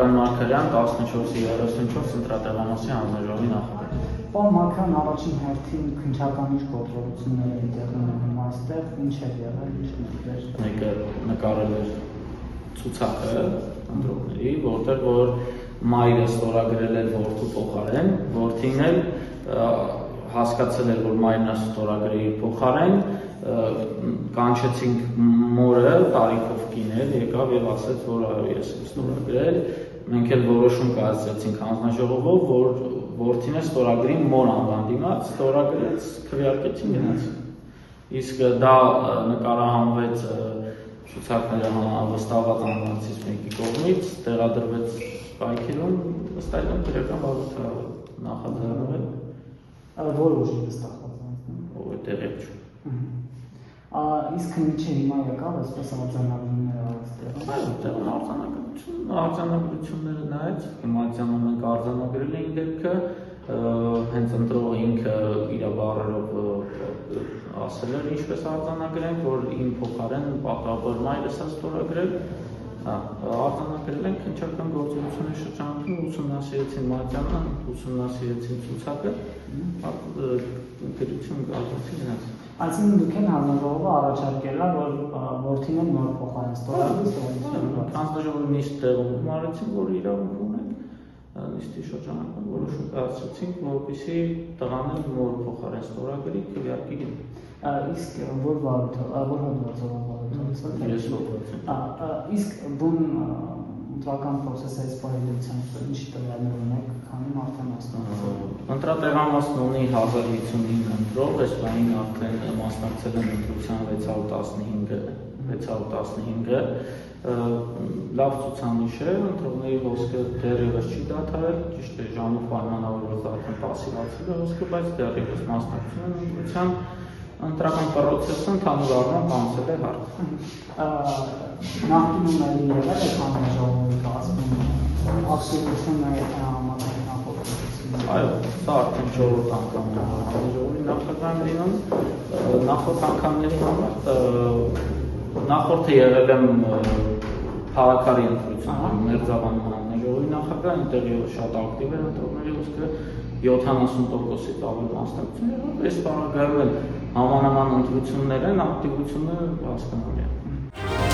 Վարդան Մարգարյան 14-34 ընտրատեղանոցի հանձնաժողովի նախագահ։ Պարոն Մարգարյան, առաջին հերթին քննչական իր գործողությունները են տեղի ունենում այստեղ, ինչ է եղել, ինչ նկատել։ Մեկը նկարել էր ցուցակը ընտրողների, որտեղ որ մայրը ստորագրել էր որդու փոխարեն, որդին էլ հասկացել էր, որ մայրն է ստորագրել իր փոխարեն, կանչեցինք մորը, տարիքով կին էր, եկավ եւ ասաց, որ այո, ես եմ ստորագրել, մենք էլ որոշում կայացրեցինք հանձնաժողովով, որ որդին է ստորագրի մոր անվան դիմաց, ստորագրեց, քվեարկեցին գնացին։ Իսկ դա նկարահանվեց ցուցակները վստահված անձանցից մեկի կողմից, տեղադրվեց պայքերում, ըստ այդմ քրեական բազա նախաձեռնել է։ Որ ուժի վստահված անձն։ Ո՞վ է տեղյակ չէ։ Իսկ ինչի հիմա եկավ, այսպես արձանագրումները այստեղ։ Այո, տեղն արձանագրությունները նայեց, հիմայցյանը մենք արձանագրել էինք դեպքը, հենց ընտրողը ինքը իր բառերով ասել էր ինչպես արձանագրենք, որ իմ փոխարեն պատահաբար մայրս է ստորագրել, արձանագրել ենք քննչական գործողությունների շրջանակում ուսումնասիրեցին Մատյանը, ուսումնասիրեցին ցուցակը, գրություն գալոցի գնաց։ Այսինքն դուք են հանձնաժողովը առաջարկել է, որ որդին էլ նոր փոխարեն ստորագրի հանձնաժողովի նիստ տեղում արեցին, որ իրավունք ունենք, նիստի շրջանակում որոշում կայացրեցինք, որպեսզի տղան էլ նոր փոխարեն ստորագրի քվեարկի գնի։ Իսկ որ հոդվածով Ես հոդված։ Իսկ բուն ընտրական process-ից բարելիցանից ինչ տվյալներ ունեք, քանի արդեն մասնակցել։ Ընտրատեղանոցն ունի 1059 ընտրող, այս բանին արդեն մասնակցել են ընտրության 615-ը, լավ ցուցանիշ է, ընտրողների հոսքը դեռևս չի դադարել, ճիշտ է ժամով պայմանավորված արդեն պասիվացել է հոսքը, բայց դեռևս մասնակցում են ընտրության ընտրական պրոցեսը ընդհանուր առմամբ անցել է հարթ։ Նախկինում եղել է հանձնաժողովի կազմում ակտիվությունը համատեղ նախորդություն։ Այո, սա արդեն 4-րդ անգամն է հանձնաժողովի նախագահ լինում, նախորդ անգամների համար նախորդը եղել եմ Փարաքարի ընտրությունում, Մերձավանում հանձնաժողովի նախագահ, այնտեղ շատ ակտիվ էր ընտրողների հոսքը 70%-ից ավելի մասնակցություն եղավ, այս պարագայում էլ համանման ընտրություններ են, ակտիվությունը հասկանալի է։